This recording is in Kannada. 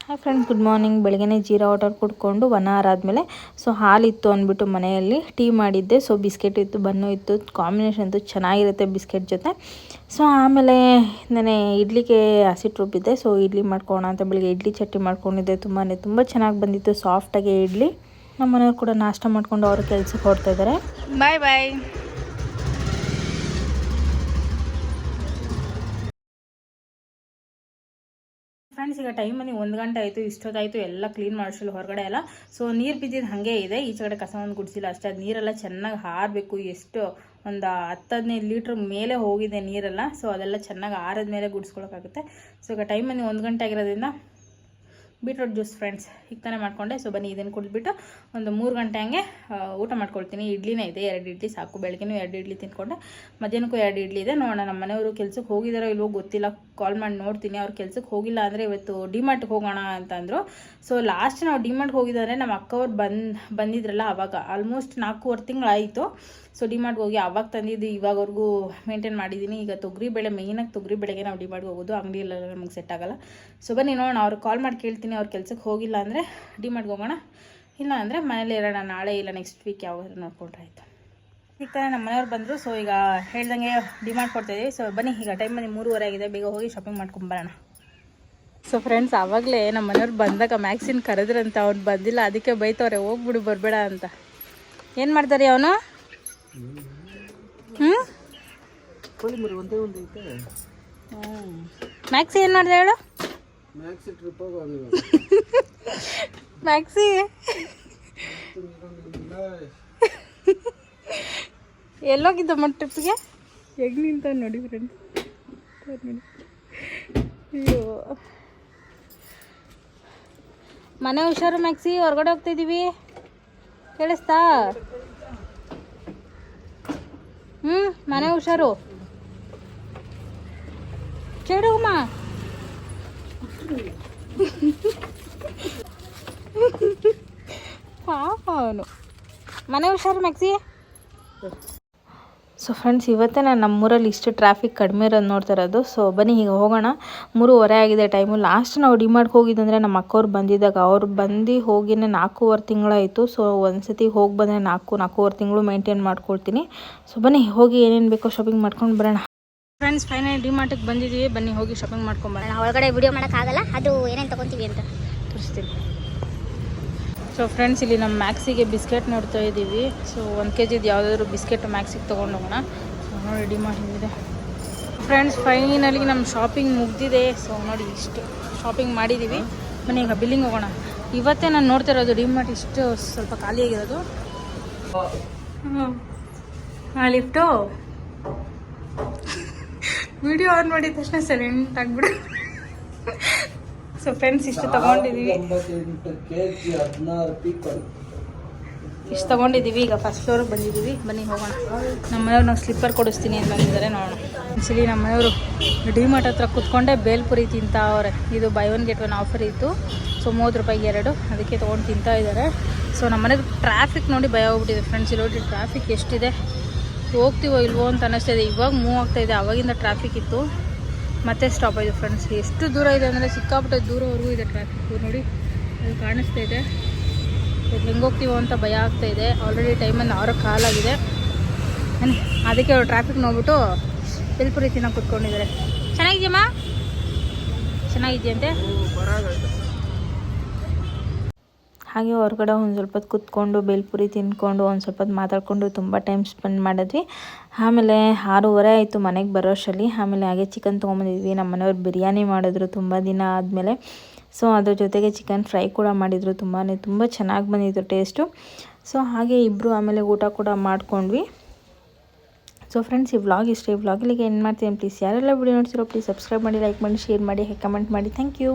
Hi friends, good morning. ಬೆಳಗ್ಗೆ ಜೀರಾ ವಾಟರ್ ಕುಡ್ಕೊಂಡು 1 ಅವರ್ ಆದಮೇಲೆ ಹಾಲಿತ್ತು ಅಂದ್ಬಿಟ್ಟು ಮನೆಯಲ್ಲಿ ಟೀ ಮಾಡಿದ್ದೆ. ಬಿಸ್ಕೆಟ್ ಇತ್ತು, ಬನ್ನು ಇತ್ತು. ಕಾಂಬಿನೇಷನ್ ಅಂತೂ ಚೆನ್ನಾಗಿರುತ್ತೆ ಬಿಸ್ಕೆಟ್ ಜೊತೆ. ಆಮೇಲೆ ನಾನು ಇಡ್ಲಿಗೆ ಹಸಿಟ್ಟು ರುಬ್ಬಿದ್ದೆ. ಇಡ್ಲಿ ಮಾಡ್ಕೊಳ್ಳೋಣ ಅಂತ ಬೆಳಿಗ್ಗೆ ಇಡ್ಲಿ ಚಟ್ನಿ ಮಾಡ್ಕೊಂಡಿದ್ದೆ. ತುಂಬ ಚೆನ್ನಾಗಿ ಬಂದಿತ್ತು, ಸಾಫ್ಟಾಗಿ ಇಡ್ಲಿ. ನಮ್ಮ ಮನೆಯವ್ರು ಕೂಡ ನಾಷ್ಟ ಮಾಡ್ಕೊಂಡು ಅವ್ರ ಕೆಲಸಕ್ಕೆ ಹೊರಡ್ತಾ ಇದ್ದಾರೆ. ಬಾಯ್ ಬಾಯ್. ಫ್ರೆಂಡ್ಸ್, ಈಗ ಟೈಮ್ ಬಂದು 1 ಗಂಟೆ ಆಯಿತು. ಇಷ್ಟೊತ್ತಾಯಿತು ಎಲ್ಲ ಕ್ಲೀನ್ ಮಾಡಿಸಲು ಹೊರಗಡೆ ಎಲ್ಲ. ನೀರು ಬಿದ್ದಿದ್ದು ಹಾಗೆ ಇದೆ. ಈಚೆ ಕಡೆ ಕಸ ಒಂದು ಗುಡಿಸಿಲ್ಲ ಅಷ್ಟೇ. ಅದು ನೀರೆಲ್ಲ ಚೆನ್ನಾಗಿ ಹಾರಬೇಕು. ಎಷ್ಟು ಒಂದು 10-15 ಲೀಟ್ರ್ ಮೇಲೆ ಹೋಗಿದೆ ನೀರೆಲ್ಲ. ಅದೆಲ್ಲ ಚೆನ್ನಾಗಿ ಆರದ ಮೇಲೆ ಗುಡಿಸ್ಕೊಳಕ್ಕಾಗುತ್ತೆ. ಈಗ ಟೈಮ್ ಬಂದು 1 ಗಂಟೆ ಆಗಿರೋದ್ರಿಂದ ಬೀಟ್ರೋಟ್ ಜ್ಯೂಸ್ ಫ್ರೆಂಡ್ಸ್ ಈಗ ತಾನೇ ಮಾಡಿಕೊಂಡೆ. ಬನ್ನಿ ಇದನ್ನು ಕುಡಿದ್ಬಿಟ್ಟು ಒಂದು 3 ಗಂಟೆ ಹಂಗೆ ಊಟ ಮಾಡ್ಕೊಳ್ತೀನಿ. ಇಡ್ಲಿನೇ ಇದೆ, 2 ಇಡ್ಲಿ ಸಾಕು. ಬೆಳಗ್ಗೆನೂ 2 ಇಡ್ಲಿ ತಿನ್ಕೊಂಡೆ, ಮಧ್ಯಾಹ್ನಕ್ಕೂ 2 ಇಡ್ಲಿ ಇದೆ. ನೋಡೋಣ ನಮ್ಮ ಮನೆಯವರು ಕೆಲ್ಸಕ್ಕೆ ಹೋಗಿದಾರೋ ಇಲ್ವೋ ಗೊತ್ತಿಲ್ಲ. ಕಾಲ್ ಮಾಡಿ ನೋಡ್ತೀನಿ. ಅವ್ರು ಕೆಲ್ಸಕ್ಕೆ ಹೋಗಿಲ್ಲ ಅಂದರೆ ಇವತ್ತು ಡಿಮಾರ್ಟ್ಗೆ ಹೋಗೋಣ ಅಂತಂದರು. ಲಾಸ್ಟ್ ನಾವು ಡಿಮಾರ್ಟ್ಗೆ ಹೋಗಿದ್ದಾರೆ ನಮ್ಮ ಅಕ್ಕವ್ರು ಬಂದಿದ್ರಲ್ಲ, ಅವಾಗ ಆಲ್ಮೋಸ್ಟ್ 4-4 ತಿಂಗಳಾಯಿತು. ಡಿಮಾರ್ಟ್ಗೆ ಹೋಗಿ ಅವಾಗ ತಂದಿದ್ದು ಇವಾಗವರೆಗೂ ಮೇಂಟೈನ್ ಮಾಡಿದ್ದೀನಿ. ಈಗ ತೊಗರಿಬೇಳೆ, ಮೇಯ್ನಾಗಿ ತೊಗರಿಬೇಳೆಗೆ ನಾವು ಡಿಮಾರ್ಟ್ಗೆ ಹೋಗೋದು. ಅಂಗಡಿಯೆಲ್ಲ ನಮಗೆ ಸೆಟ್ ಆಗೋಲ್ಲ. ಬನ್ನಿ ನೋಡೋಣ. ಅವ್ರು ಕಾಲ್ ಮಾಡಿ ಕೇಳ್ತೀನಿ. ಅವ್ರು ಕೆಲ್ಸಕ್ಕೆ ಹೋಗಿಲ್ಲ ಅಂದರೆ ಡಿಮಾರ್ಟ್ಗೆ ಹೋಗೋಣ, ಇಲ್ಲ ಅಂದರೆ ಮನೇಲಿ ಇರೋಣ. ನಾಳೆ ಇಲ್ಲ ನೆಕ್ಸ್ಟ್ ವೀಕ್ ಯಾವಾಗಾದ್ರೂ ನೋಡ್ಕೊಂಡ್ರೆ ಆಯಿತು. ಈಗ ತಾನೇ ನಮ್ಮ ಮನೆಯವ್ರು ಬಂದರು. ಈಗ ಹೇಳ್ದಂಗೆ ಡಿಮಾರ್ಟ್ ಕೊಡ್ತಾಯಿದ್ದೀವಿ. ಬನ್ನಿ, ಈಗ ಟೈಮ್ ಬಂದು 3:30 ಆಗಿದೆ. ಬೇಗ ಹೋಗಿ ಶಾಪಿಂಗ್ ಮಾಡ್ಕೊಂಬರೋಣ. ಫ್ರೆಂಡ್ಸ್, ಆವಾಗಲೇ ನಮ್ಮ ಮನೆಯವ್ರು ಬಂದಾಗ ಮ್ಯಾಕ್ಸಿನ್ ಕರೆದ್ರಂತ. ಅವ್ನು ಬಂದಿಲ್ಲ, ಅದಕ್ಕೆ ಬೈತವ್ರೆ, ಹೋಗ್ಬಿಡು ಬರಬೇಡ ಅಂತ. ಏನು ಮಾಡ್ತಾರೆ ಅವನು? ಮ್ಯಾಕ್ಸಿ ಏನು ಮಾಡಿದೆ ಹೇಳು? ಮ್ಯಾಕ್ಸಿ ಎಲ್ಲೋಗಿದ್ದಮ್ಮ ಟ್ರಿಪ್ಗೆ? ಹೆಂಗೆ ನಿಂತ ನೋಡಿ ಫ್ರೆಂಡ್ಸ್. ಅಯ್ಯೋ, ಮನೆ ಹುಷಾರು ಮ್ಯಾಕ್ಸಿ, ಹೊರಗಡೆ ಹೋಗ್ತಾಯಿದ್ದೀವಿ. ಕೇಳಿಸ್ತಾ? ಮನೆ ಹುಷಾರು. ಚೆಡುಮ್ಮ ಪಾಪ ಅವನು. ಮನೆ ಹುಷಾರು ಮ್ಯಾಕ್ಸಿ. ಫ್ರೆಂಡ್ಸ್, ಇವತ್ತೇ ನಾನು ನಮ್ಮೂರಲ್ಲಿ ಇಷ್ಟು ಟ್ರಾಫಿಕ್ ಕಡಿಮೆ ಇರೋದು ನೋಡ್ತಾ ಇರೋದು. ಬನ್ನಿ ಈಗ ಹೋಗೋಣ. 3:30 ಆಗಿದೆ ಟೈಮು. ಲಾಸ್ಟ್ ನಾವು ಡಿಮಾರ್ಟ್ಗೆ ಹೋಗಿದ್ದಂದರೆ ನಮ್ಮ ಅಕ್ಕವ್ರು ಬಂದಿದ್ದಾಗ. ಅವ್ರು ಬಂದು ಹೋಗಿನೇ 4-4 ತಿಂಗಳಾಯಿತು. ಒಂದ್ಸತಿ ಹೋಗಿ ಬಂದರೆ 4-4.5 ತಿಂಗಳು ಮೇಂಟೈನ್ ಮಾಡ್ಕೊಳ್ತೀನಿ. ಬನ್ನಿ ಹೋಗಿ ಏನೇನು ಬೇಕೋ ಶಾಪಿಂಗ್ ಮಾಡ್ಕೊಂಡು ಬರೋಣ. ಫ್ರೆಂಡ್ಸ್, ಫೈನಲ್ ಡಿಮಾರ್ಟಿಗೆ ಬಂದಿದ್ದೀವಿ. ಬನ್ನಿ ಹೋಗಿ ಶಾಪಿಂಗ್ ಮಾಡ್ಕೊಂಬರೋಣ. ಒಳಗಡೆ ವಿಡಿಯೋ ಮಾಡೋಕ್ಕಾಗಲ್ಲ, ಅದು ಏನೇನು ತೊಗೊತೀವಿ ಅಂತ ತೋರಿಸ್ತೀನಿ. ಫ್ರೆಂಡ್ಸ್, ಇಲ್ಲಿ ನಮ್ಮ ಮ್ಯಾಕ್ಸಿಗೆ ಬಿಸ್ಕೆಟ್ ನೋಡ್ತಾ ಇದ್ದೀವಿ. 1 kg ಯಾವುದಾದ್ರೂ ಬಿಸ್ಕೆಟ್ ಮ್ಯಾಕ್ಸಿಗೆ ತೊಗೊಂಡು ಹೋಗೋಣ. ನೋಡಿ ಡಿಮಾರ್ಟ್ ಇದೆ. ಫ್ರೆಂಡ್ಸ್, ಫೈನಲಿ ನಮ್ಮ ಶಾಪಿಂಗ್ ಮುಗ್ದಿದೆ. ನೋಡಿ ಇಷ್ಟು ಶಾಪಿಂಗ್ ಮಾಡಿದ್ದೀವಿ. ಬನ್ನಿ ಈಗ ಬಿಲ್ಲಿಂಗ್ ಹೋಗೋಣ. ಇವತ್ತೇ ನಾನು ನೋಡ್ತಾ ಇರೋದು ಡಿಮಾರ್ಟ್ ಇಷ್ಟು ಸ್ವಲ್ಪ ಖಾಲಿಯಾಗಿರೋದು. ಲಿಫ್ಟು ವಿಡಿಯೋ ಆನ್ ಮಾಡಿದ ತಕ್ಷಣ ಸೈಲೆಂಟ್ ಆಗಿಬಿಡು. ಫ್ರೆಂಡ್ಸ್, ಇಷ್ಟು ತೊಗೊಂಡಿದ್ದೀವಿ. ಇಷ್ಟು ತೊಗೊಂಡಿದ್ದೀವಿ. ಈಗ ಫಸ್ಟ್ ಫ್ಲೋರಿಗೆ ಬಂದಿದ್ದೀವಿ. ಬನ್ನಿ ಹೋಗೋಣ. ನಮ್ಮ ಮನೆಯವ್ರು ನಾವು ಸ್ಲಿಪ್ಪರ್ ಕೊಡಿಸ್ತೀನಿ ಅಂತ ಬಂದಿದ್ದಾರೆ. ನೋಡೋಣ. ಆ್ಯಕ್ಚುಲಿ ನಮ್ಮ ಮನೆಯವರು ಡಿಮಾರ್ಟ್ ಹತ್ರ ಕೂತ್ಕೊಂಡೆ ಬೇಲ್ಪುರಿ ತಿಂತಾವ್ರೆ. ಇದು ಬೈ 1 get 1 ಆಫರ್ ಇತ್ತು. 30 ರೂಪಾಯಿಗೆ 2, ಅದಕ್ಕೆ ತೊಗೊಂಡು ತಿಂತಾ ಇದ್ದಾರೆ. ನಮ್ಮ ಮನೆಗೆ ಟ್ರಾಫಿಕ್ ನೋಡಿ ಭಯ ಹೋಗ್ಬಿಟ್ಟಿದೆ ಫ್ರೆಂಡ್ಸ್. ಇಲ್ಲಿ ಟ್ರಾಫಿಕ್ ಎಷ್ಟಿದೆ, ಹೋಗ್ತೀವೋ ಇಲ್ವೋ ಅಂತ ಅನ್ನಿಸ್ತಾಯಿದೆ. ಇವಾಗ ಮೂವ್ ಆಗ್ತಾಯಿದೆ, ಆವಾಗಿಂದ ಟ್ರಾಫಿಕ್ ಇತ್ತು, ಮತ್ತೆ ಸ್ಟಾಪ್ ಆಯಿತು ಫ್ರೆಂಡ್ಸ್. ಎಷ್ಟು ದೂರ ಇದೆ ಅಂದರೆ ಸಿಕ್ಕಾಪಟ್ಟೆ ದೂರವರೆಗೂ ಇದೆ ಟ್ರಾಫಿಕ್ಕು. ನೋಡಿ ಅದು ಕಾಣಿಸ್ತಾ ಇದೆ. ಹೆಂಗೆ ಹೋಗ್ತೀವೋ ಅಂತ ಭಯ ಆಗ್ತಾಯಿದೆ. ಆಲ್ರೆಡಿ ಟೈಮಲ್ಲಿ 6 ಕಾಲಾಗಿದೆ. ಅದಕ್ಕೆ ಅವ್ರು ಟ್ರಾಫಿಕ್ ನೋಡ್ಬಿಟ್ಟು ಬೇಲ್ಪುರಿ ತಿನ್ನೋಕೆ ಕೂತ್ಕೊಂಡಿದ್ದಾರೆ. ಚೆನ್ನಾಗಿದೆಯಮ್ಮ? ಚೆನ್ನಾಗಿದೆಯಂತೆ. ಹಾಗೆ ಹೊರಗಡೆ ಒಂದು ಸ್ವಲ್ಪ ಹೊತ್ತು ಕೂತ್ಕೊಂಡು ಬೇಲ್ಪುರಿ ತಿಂದ್ಕೊಂಡು ಒಂದು ಸ್ವಲ್ಪ ಹೊತ್ತು ಮಾತಾಡಿಕೊಂಡು ತುಂಬ ಟೈಮ್ ಸ್ಪೆಂಡ್ ಮಾಡಿದ್ವಿ. ಆಮೇಲೆ 6:30 ಆಯಿತು ಮನೆಗೆ ಬರೋಷ್ಟರಲ್ಲಿ. ಆಮೇಲೆ ಹಾಗೆ ಚಿಕನ್ ತೊಗೊಂಬಂದಿದ್ವಿ. ನಮ್ಮ ಮನೆಯವ್ರು ಬಿರಿಯಾನಿ ಮಾಡಿದ್ರು ತುಂಬ ದಿನ ಆದಮೇಲೆ. ಅದ್ರ ಜೊತೆಗೆ ಚಿಕನ್ ಫ್ರೈ ಕೂಡ ಮಾಡಿದರು. ತುಂಬ ಚೆನ್ನಾಗಿ ಬಂದಿತ್ತು ಟೇಸ್ಟು. ಹಾಗೆ ಇಬ್ಬರು ಆಮೇಲೆ ಊಟ ಕೂಡ ಮಾಡ್ಕೊಂಡ್ವಿ. ಫ್ರೆಂಡ್ಸ್, ಈ ವ್ಲಾಗ್ ಇಷ್ಟ. ಈ ವ್ಲಾಗಿಗೆ ಏನು ಮಾಡ್ತೀನಿ ಪ್ಲೀಸ್ ಯಾರೆಲ್ಲ ವಿಡಿಯೋ ನೋಡ್ತಿರೋ ಪ್ಲೀಸ್ ಸಬ್ಸ್ಕ್ರೈಬ್ ಮಾಡಿ, ಲೈಕ್ ಮಾಡಿ, ಶೇರ್ ಮಾಡಿ, ಕಮೆಂಟ್ ಮಾಡಿ. Thank you.